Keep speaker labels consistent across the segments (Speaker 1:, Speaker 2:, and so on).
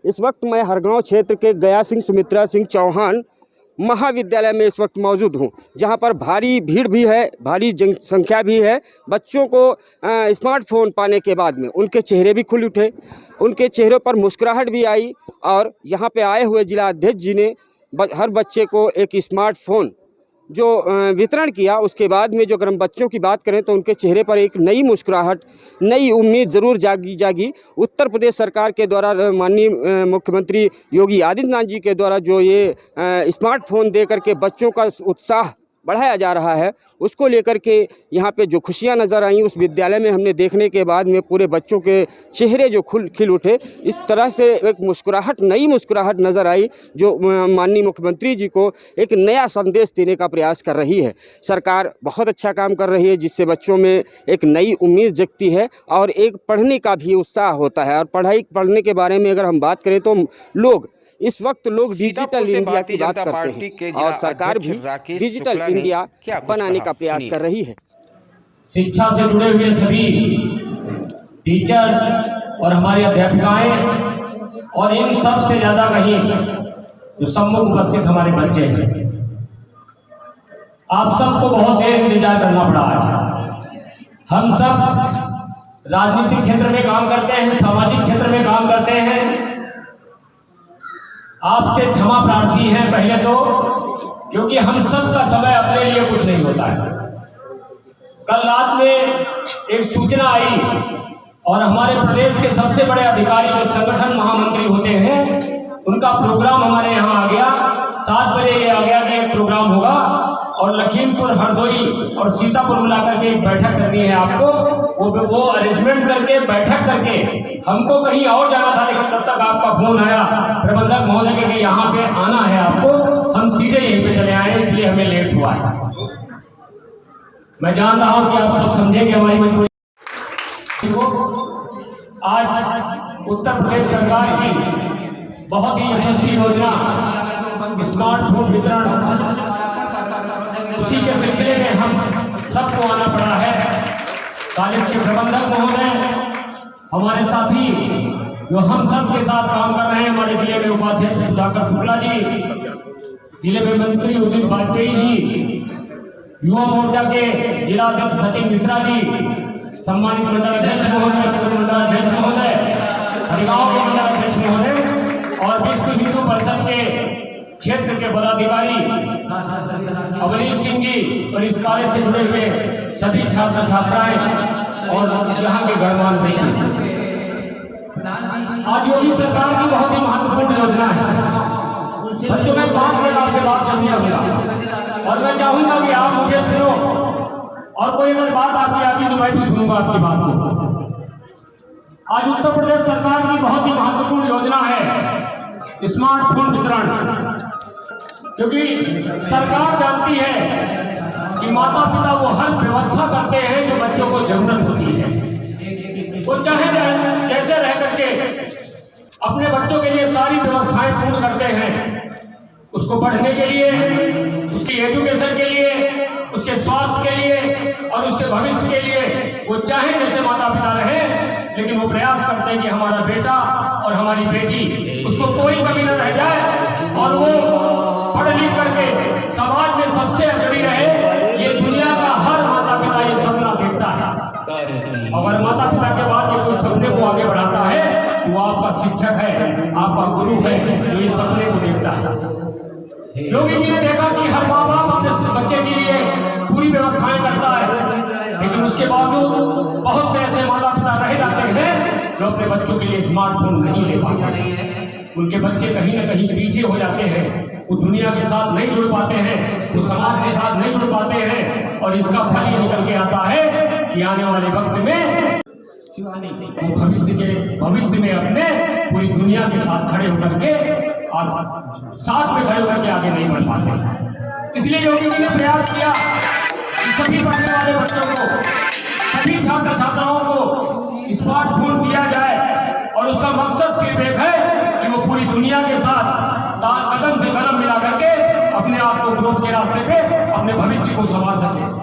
Speaker 1: इस वक्त मैं हरगांव क्षेत्र के गया सिंह सुमित्रा सिंह चौहान महाविद्यालय में इस वक्त मौजूद हूं, जहां पर भारी भीड़ भी है, भारी जनसंख्या भी है। बच्चों को स्मार्टफोन पाने के बाद में उनके चेहरे भी खुल उठे, उनके चेहरों पर मुस्कुराहट भी आई और यहां पे आए हुए जिला अध्यक्ष जी ने हर बच्चे को एक स्मार्टफोन जो वितरण किया। उसके बाद में जो अगर हम बच्चों की बात करें तो उनके चेहरे पर एक नई मुस्कुराहट, नई उम्मीद ज़रूर जागी। उत्तर प्रदेश सरकार के द्वारा माननीय मुख्यमंत्री योगी आदित्यनाथ जी के द्वारा जो ये स्मार्टफोन दे करके बच्चों का उत्साह बढ़ाया जा रहा है, उसको लेकर के यहाँ पे जो खुशियाँ नज़र आई उस विद्यालय में हमने देखने के बाद में पूरे बच्चों के चेहरे जो खिल उठे। इस तरह से एक मुस्कुराहट, नई मुस्कुराहट नज़र आई जो माननीय मुख्यमंत्री जी को एक नया संदेश देने का प्रयास कर रही है। सरकार बहुत अच्छा काम कर रही है, जिससे बच्चों में एक नई उम्मीद जगती है और एक पढ़ने का भी उत्साह होता है। और पढ़ने के बारे में अगर हम बात करें तो इस वक्त लोग डिजिटल इंडिया की बात करते हैं और सरकार भी डिजिटल इंडिया बनाने का प्रयास कर रही है।
Speaker 2: शिक्षा से जुड़े हुए सभी टीचर और हमारी अध्यापिकाएं और इन सब से ज्यादा कहीं जो सम्मुख उपस्थित हमारे बच्चे हैं, आप सबको बहुत देर इंतजार करना पड़ा। आज हम सब राजनीतिक क्षेत्र में काम करते हैं, सामाजिक क्षेत्र में काम करते हैं। आपसे क्षमा प्रार्थी हैं पहले तो, क्योंकि हम सब का समय अपने लिए कुछ नहीं होता है। कल रात में एक सूचना आई और हमारे प्रदेश के सबसे बड़े अधिकारी जो संगठन महामंत्री होते हैं, उनका प्रोग्राम हमारे यहाँ आ गया। 7 बजे ये आ गया कि एक प्रोग्राम होगा और लखीमपुर, हरदोई और सीतापुर मिलाकर के एक बैठक करनी है आपको। वो अरेंजमेंट करके, बैठक करके हमको कहीं और जाना था, लेकिन तब तक आपका फोन आया प्रबंधक महोदय के कि यहाँ पे आना है आपको। हम सीधे यहीं पे चले आए, इसलिए हमें लेट हुआ है। मैं जान रहा हूँ कि आप सब समझेंगे हमारी मजबूरी को। आज उत्तर प्रदेश सरकार की बहुत ही यशस्वी योजना स्मार्टफोन वितरण, उसी के सिलसिले में हम सबको आना पड़ा है। कॉलेज के प्रबंधक महोदय, हमारे साथी जो हम सब के साथ काम कर रहे हैं, हमारे जिले में उपाध्यक्ष सुधाकर शुक्ला जी, जिले में मंत्री उदित वाजपेयी जी, युवा मोर्चा के जिला अध्यक्ष सचिन मिश्रा जी, सम्मानित मंडलाध्यक्ष महोदय, हरिगांव के मंडलाध्यक्ष महोदय और विश्व हिंदू परिषद के क्षेत्र के पदाधिकारी अवनीश सिंह जी और इस कार्य से जुड़े हुए सभी छात्र छात्राएं और यहाँ के गणमान्य व्यक्ति। आज योगी सरकार की बहुत ही महत्वपूर्ण योजना है। बच्चों में 5 मिनट आपसे बात सुननी होगा और मैं चाहूंगा कि आप मुझे सुनो और कोई अगर बात आपकी आती तो मैं भी सुनूंगा आपकी बात को। आज उत्तर प्रदेश सरकार की बहुत ही महत्वपूर्ण योजना है स्मार्टफोन वितरण, क्योंकि सरकार जानती है कि माता पिता वो हर व्यवस्था करते हैं जो बच्चों को जरूरत होती है। वो चाहे जैसे रह करके अपने बच्चों के लिए सारी व्यवस्थाएं पूर्ण करते हैं, उसको पढ़ने के लिए, उसकी एजुकेशन के लिए, उसके स्वास्थ्य के लिए और उसके भविष्य के लिए वो चाहे जैसे माता पिता रहे, लेकिन वो प्रयास करते हैं कि हमारा बेटा और हमारी बेटी, उसको कोई कमी न रह जाए और वो पढ़ लिख करके समाज में सबसे अग्रणी रहे। ये दुनिया का हर माता पिता ये सपना देखता है। अगर माता पिता के बाद ये कोई सपने को आगे बढ़ाता है तो वो आपका शिक्षक है, आपका गुरु है जो ये सपने को देखता है। योगी जी ने देखा कि हर माँ बाप अपने बच्चे के लिए पूरी व्यवस्थाएं करता है, लेकिन उसके बावजूद बहुत से ऐसे माता पिता रह जाते हैं जो अपने बच्चों के लिए स्मार्टफोन नहीं ले पाते। उनके बच्चे कहीं ना कहीं पीछे हो जाते हैं, वो दुनिया के साथ नहीं जुड़ पाते हैं, वो समाज के साथ नहीं जुड़ पाते हैं और इसका फल ये निकल के आता है कि आने वाले वक्त में वो भविष्य में अपने पूरी दुनिया के साथ खड़े होकर के साथ में खड़े होकर के आगे नहीं बढ़ पाते। इसलिए योगी जी ने प्रयास किया कि सभी पढ़ने वाले बच्चों को, सभी छात्र छात्राओं को स्मार्टफोन दिया जाए और उसका मकसद सिर्फ एक है कि वो पूरी दुनिया के साथ कदम से कदम मिला करके अपने आप को ग्रोथ के रास्ते पे अपने भविष्य को संभाल सके।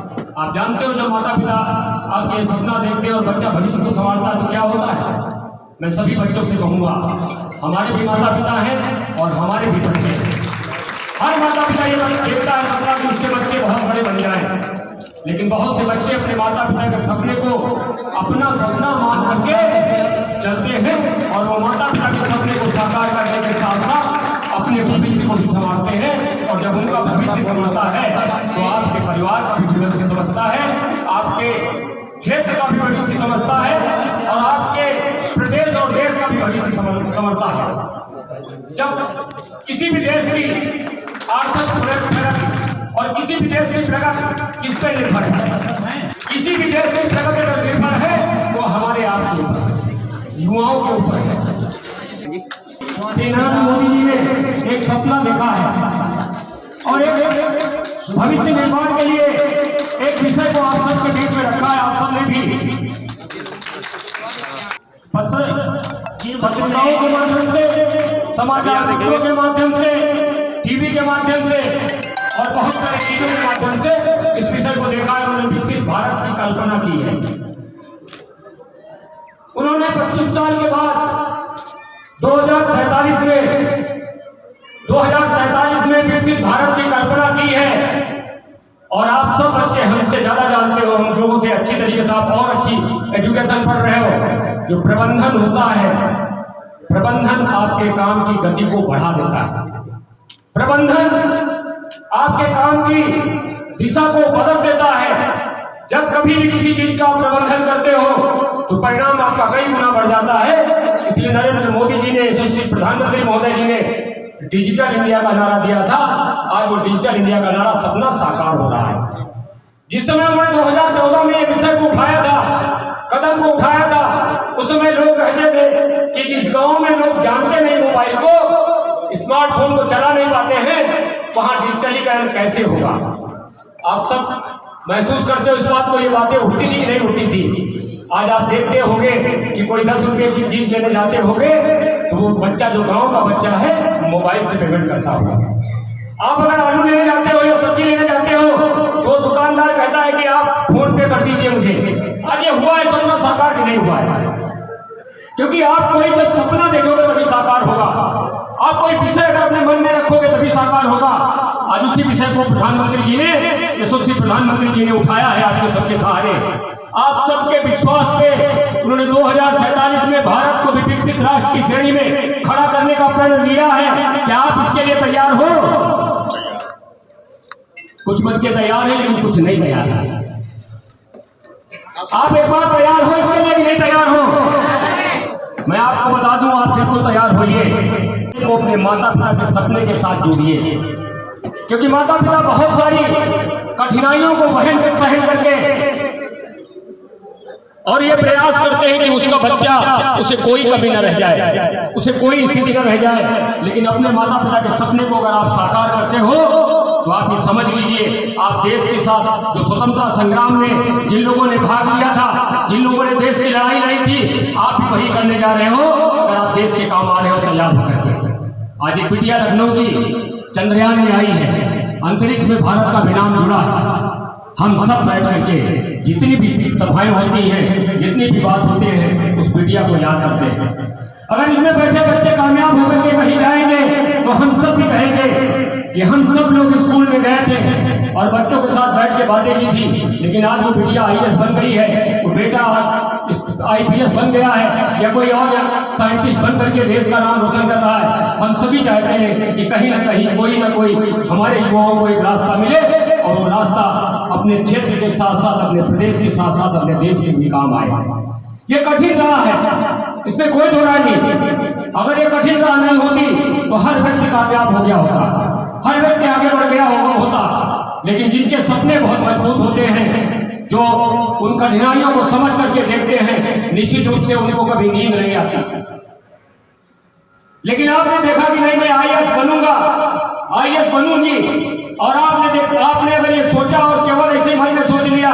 Speaker 2: आप जानते हो जब माता पिता आपके सपना देखते हैं और बच्चा भविष्य को संभालता है तो क्या होता है, मैं सभी बच्चों से कहूँगा, हमारे भी माता पिता हैं और हमारे भी बच्चे हैं। हर माता पिता ये देखता है सपना कि उसके बच्चे बहुत बड़े बन जाएं, लेकिन बहुत से बच्चे अपने माता पिता के सपने को अपना सपना मान करके चलते हैं और वो माता पिता के सपने को साकार करने के साथ साथ अपने भविष्य को भी संभालते हैं। और जब उनका भविष्य संभलता है तो आपके परिवार का भी भविष्य समझता है, आपके क्षेत्र का भी भविष्य समझता है और आपके प्रदेश और देश का भी भविष्य समझता है। जब किसी भी देश की आर्थिक प्रगति और किसी भी देश की प्रगति किस पर निर्भर है, किसी भी देश की प्रगति पर निर्भर है वो हमारे आपके ऊपर, युवाओं के ऊपर है। नरेंद्र मोदी जी ने एक सपना देखा है और एक भविष्य निर्माण के लिए एक विषय को आप सबके बीच में रखा है। आप सबने भी पत्रिकाओं के माध्यम से, समाचार पत्रों के माध्यम से, टीवी के माध्यम से और बहुत सारे चीजों के माध्यम से इस विषय को देखा है। उन्होंने विकसित भारत की कल्पना की है। उन्होंने 25 साल के बाद 2047 में विकसित भारत की कल्पना की है। और आप सब बच्चे हमसे ज्यादा जानते हो, हम लोगों से अच्छी तरीके से, आप और अच्छी एजुकेशन पढ़ रहे हो। जो प्रबंधन होता है, प्रबंधन आपके काम की गति को बढ़ा देता है। प्रबंधन आपके काम की दिशा को बदल देता है। जब कभी भी किसी चीज का प्रबंधन करते हो तो परिणाम आपका कई गुना बढ़ जाता है। इसलिए नरेंद्र मोदी जी ने, यशस्वी प्रधानमंत्री महोदय जी ने डिजिटल इंडिया का नारा दिया था। आज वो डिजिटल इंडिया का नारा सपना साकार हो रहा है। जिस समय उन्होंने 2014 में विषय को उठाया था, कदम को उठाया था, उस समय लोग कहते थे कि जिस गांव में लोग जानते नहीं मोबाइल को, स्मार्टफोन को चला नहीं पाते हैं, वहां डिजिटलीकरण कैसे होगा। आप सब महसूस करते हो इस बात को, ये बातें उठती थी कि नहीं उठती थी। आज आप देखते होंगे कि कोई 10 रुपए की चीज लेने जाते होंगे तो वो बच्चा, जो गांव का बच्चा है, मोबाइल से पेमेंट करता होगा। आप अगर आलू लेने जाते हो या सब्जी लेने जाते हो तो दुकानदार कहता है कि आप फोन पे कर दीजिए मुझे। आज ये हुआ है सपना साकार कि नहीं हुआ है? क्योंकि आप कोई जब सपना देखोगे तभी साकार होगा। आप कोई विषय अगर अपने मन में रखोगे तभी साकार होगा। आज उसी विषय को प्रधानमंत्री जी ने, यशस्वी प्रधानमंत्री जी ने उठाया है आपके सबके सहारे। आप सबके विश्वास पे उन्होंने 2047 में भारत को भी विकसित राष्ट्र की श्रेणी में खड़ा करने का प्रण लिया है। क्या आप इसके लिए तैयार हो? कुछ बच्चे तैयार हैं लेकिन कुछ नहीं तैयार हैं। आप एक बार तैयार हो इसके लिए कि नहीं तैयार हो? मैं आपको बता दूं, आप बिल्कुल तैयार होइए। को अपने माता पिता के सपने के साथ जोड़िए, क्योंकि माता पिता बहुत सारी कठिनाइयों को सहन करके और ये प्रयास करते हैं कि उसका बच्चा, उसे कोई कमी न रह जाए, उसे कोई स्थिति न रह जाए। लेकिन अपने माता पिता के सपने को अगर आप साकार करते हो तो आप ये समझ लीजिए, आप देश के साथ जो स्वतंत्रता संग्राम में जिन लोगों ने भाग लिया था, जिन लोगों ने देश की लड़ाई लड़ी थी, आप भी वही करने जा रहे हो अगर आप देश के काम आ रहे हो तैयार होकर के। आज एक बिटिया लखनऊ की चंद्रयान में आई है, अंतरिक्ष में भारत का भी नाम जुड़ा है। हम सब बैठ करके जितनी भी सभाएं होती हैं, जितनी भी बात होते हैं, उस बिटिया को याद करते हैं। अगर इसमें बैठे बच्चे कामयाब होकर के कहीं जाएंगे तो हम सब भी कहेंगे कि हम सब लोग स्कूल में गए थे और बच्चों के साथ बैठ के बातें की थी। लेकिन आज वो बिटिया IAS बन गई है, वो बेटा IPS बन गया है, या कोई और साइंटिस्ट बन करके देश का नाम रोशन कर रहा है। हम सभी चाहते हैं कि कहीं ना कहीं कोई ना कोई हमारे युवाओं को एक रास्ता मिले और वो रास्ता अपने क्षेत्र के साथ साथ, अपने प्रदेश के साथ साथ, अपने देश के भी काम आए। ये कठिन राह है, इसमें कोई दो राय नहीं। अगर ये कठिन राह नहीं होती तो हर व्यक्ति कामयाब हो गया होता, हर व्यक्ति आगे बढ़ गया होता। लेकिन जिनके सपने बहुत मजबूत होते हैं, जो उन कठिनाइयों को समझ करके देखते हैं, निश्चित रूप से उनको कभी नींद नहीं आती। लेकिन आपने देखा कि नहीं, मैं IAS बनूंगा, IAS बनूंगी, और आपने अगर ये सोचा और केवल ऐसे मन में सोच लिया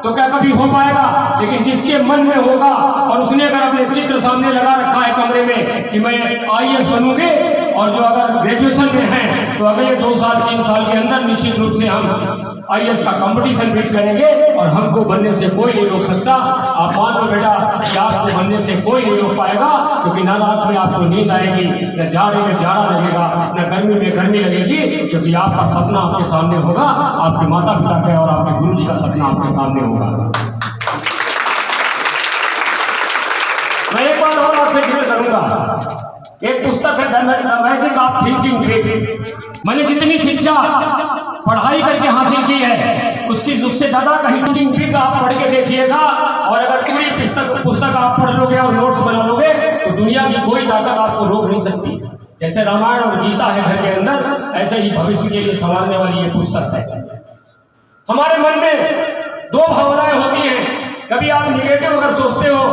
Speaker 2: तो क्या कभी हो पाएगा? लेकिन जिसके मन में होगा और उसने अगर अपने चित्र सामने लगा रखा है कमरे में कि मैं IAS बनूंगे, और जो अगर ग्रेजुएशन में है तो अगले 2 साल 3 साल के अंदर निश्चित रूप से हम IAS का कंपटीशन बीट करेंगे और हमको बनने से कोई नहीं रोक सकता। आप मान लो बेटा कि आपको बनने से कोई नहीं रोक पाएगा, क्योंकि ना रात में आपको नींद आएगी, न जाड़े में जाड़ा लगेगा, न गर्मी में गर्मी लगेगी, क्योंकि आपका सपना आपके सामने होगा, आपके माता पिता का और आपके गुरु जी का सपना आपके सामने होगा। मैं एक बात और आपसे क्लियर करूंगा, एक पुस्तक है the magic of thinking big. मैंने जितनी शिक्षा पढ़ाई करके हासिल की है उससे ज्यादा कहीं थिंकिंग बिग आप पढ़ के देखिएगा, और अगर पूरी पुस्तक आप पढ़ लोगे और नोट्स बना लोगे तो दुनिया की कोई ताकत आपको रोक नहीं सकती। जैसे रामायण और गीता है घर के अंदर, ऐसे ही भविष्य के लिए संवारने वाली ये पुस्तक है। हमारे मन में दो भावनाएं होती हैं। कभी आप निगेटिव अगर सोचते हो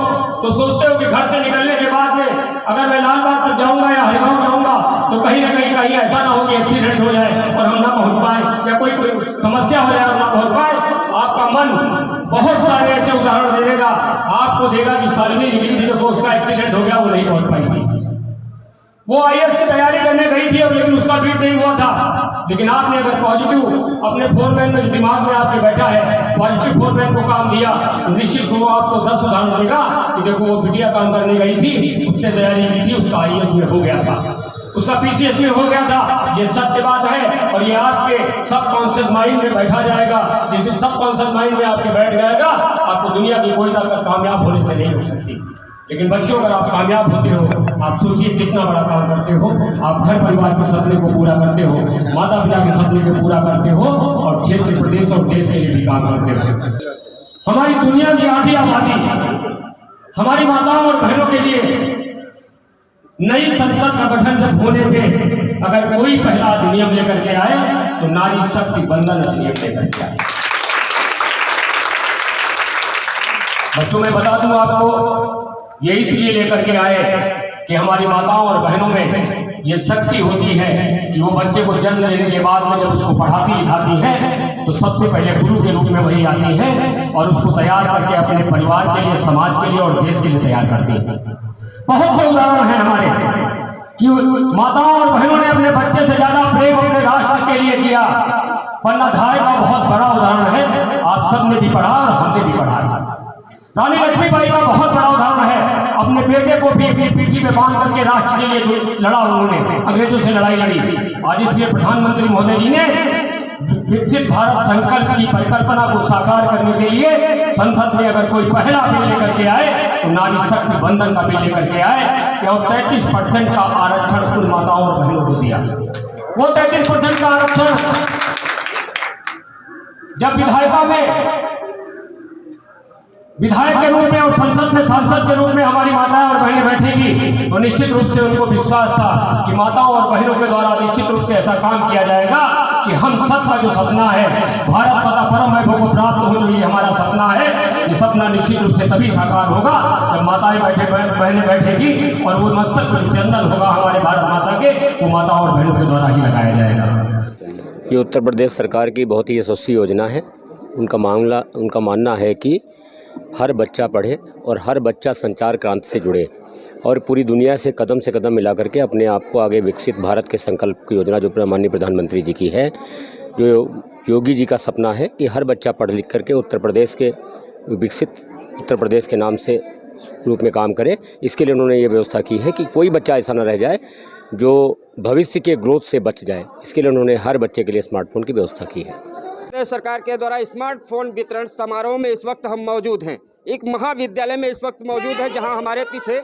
Speaker 2: तो सोचते हो कि घर से निकलने के बाद में अगर मैं लाल बाग तक जाऊंगा या हरिगांव जाऊंगा तो कहीं ना कहीं ऐसा ना हो कि एक्सीडेंट हो जाए और हम ना पहुंच पाए, या कोई समस्या हो जाए और ना पहुंच पाए। आपका मन बहुत सारे ऐसे उदाहरण दे देगा, आपको देगा कि शालिनी निकली थी तो उसका एक्सीडेंट हो गया, वो नहीं पहुंच पाई थी। वो IAS की तैयारी करने गई थी और लेकिन उसका बीट नहीं हुआ था। लेकिन आपने अगर पॉजिटिव अपने फोरमैन में दिमाग में आपके बैठा है, पॉजिटिव फोरमैन को काम दिया तो निश्चित वो आपको 10 उदाहरण देगा कि देखो वो बिटिया काम करने गई थी, उसने तैयारी की थी, उसका IAS में हो गया था, उसका PCS में हो गया था। ये सत्य बात है और ये आपके सबकॉन्शियस माइंड में बैठा जाएगा। जिस दिन सबकॉन्शियस माइंड में आपके बैठ जाएगा, आपको दुनिया की कोई ताकत कामयाब होने से नहीं रोक सकती। लेकिन बच्चों अगर आप कामयाब होते हो, आप सोचिए कितना बड़ा काम करते हो। आप घर परिवार के सपने को पूरा करते हो, माता पिता के सपने को पूरा करते हो और क्षेत्र प्रदेश और देश के लिए भी काम करते हो। हमारी दुनिया की आधी आबादी हमारी माताओं और बहनों के लिए नई संसद का गठन जब होने पे अगर कोई पहला अधिनियम लेकर के आए तो नारी शक्ति बंधन अधिनियम लेकर के आए। बच्चों मैं बता दूं आपको, ये इसलिए लेकर के आए कि हमारी माताओं और बहनों में ये शक्ति होती है कि वो बच्चे को जन्म देने के बाद में जब उसको पढ़ाती लिखाती है तो सबसे पहले गुरु के रूप में वही आती है और उसको तैयार करके अपने परिवार के लिए, समाज के लिए और देश के लिए तैयार करती है। बहुत से उदाहरण हैं हमारे कि माताओं और बहनों ने अपने बच्चे से ज्यादा प्रेम अपने राष्ट्र के लिए किया। पन्नाधाय का बहुत बड़ा उदाहरण है, आप सबने भी पढ़ा और हमने भी पढ़ा। रानी लक्ष्मीबाई का बहुत बड़ा उदाहरण है, अपने बेटे को भी अपनी पीठी में बांध करके राष्ट्र के लिए लड़ा, उन्होंने अंग्रेजों से लड़ाई लड़ी। आज इसलिए प्रधानमंत्री महोदय जी ने विकसित भारत संकल्प की परिकल्पना को साकार करने के लिए संसद में अगर कोई पहला बिल लेकर के आए तो नारी शक्ति बंधन का बिल लेकर के आए कि और 33% का आरक्षण उन माताओं और बहनों को दिया। वो 33% का आरक्षण जब विधायक के रूप में और संसद में सांसद के रूप में हमारी माताएं और बहनें बैठेंगी तो निश्चित रूप से उनको विश्वास था कि माताओं और बहनों के द्वारा निश्चित रूप से ऐसा काम किया जाएगा कि हम सबका जो सपना है भारत माता परम वैभव को प्राप्त हो, जो ये हमारा सपना है, ये सपना निश्चित रूप से तभी साकार होगा जब माताएं बहनें बैठेगी और वो मस्तक पर चंदन होगा हमारे भारत माता के, वो माताओं और बहनों के द्वारा ही लगाया जाएगा।
Speaker 3: ये उत्तर प्रदेश सरकार की बहुत ही यशस्वी योजना है। उनका मानना है कि हर बच्चा पढ़े और हर बच्चा संचार क्रांति से जुड़े और पूरी दुनिया से कदम मिला करके अपने आप को आगे विकसित भारत के संकल्प की योजना जो माननीय प्रधानमंत्री जी की है, जो योगी जी का सपना है कि हर बच्चा पढ़ लिख करके उत्तर प्रदेश के विकसित उत्तर प्रदेश के नाम से रूप में काम करे। इसके लिए उन्होंने ये व्यवस्था की है कि कोई बच्चा ऐसा न रह जाए जो भविष्य के ग्रोथ से बच जाए। इसके लिए उन्होंने हर बच्चे के लिए स्मार्टफोन की व्यवस्था की है।
Speaker 1: प्रदेश सरकार के द्वारा स्मार्टफोन वितरण समारोह में इस वक्त हम मौजूद हैं। एक महाविद्यालय में इस वक्त मौजूद है जहां हमारे पीछे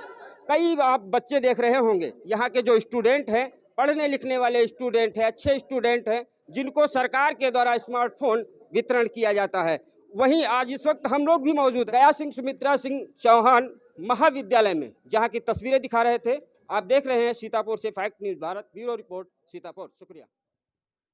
Speaker 1: कई आप बच्चे देख रहे होंगे। यहाँ के जो स्टूडेंट हैं, पढ़ने लिखने वाले स्टूडेंट हैं, अच्छे स्टूडेंट हैं, जिनको सरकार के द्वारा स्मार्टफोन वितरण किया जाता है। वहीं आज इस वक्त हम लोग भी मौजूद गया सिंह सुमित्रा सिंह चौहान महाविद्यालय में, जहाँ की तस्वीरें दिखा रहे थे। आप देख रहे हैं सीतापुर से fact news Bharat, bureau report Sitapur. शुक्रिया।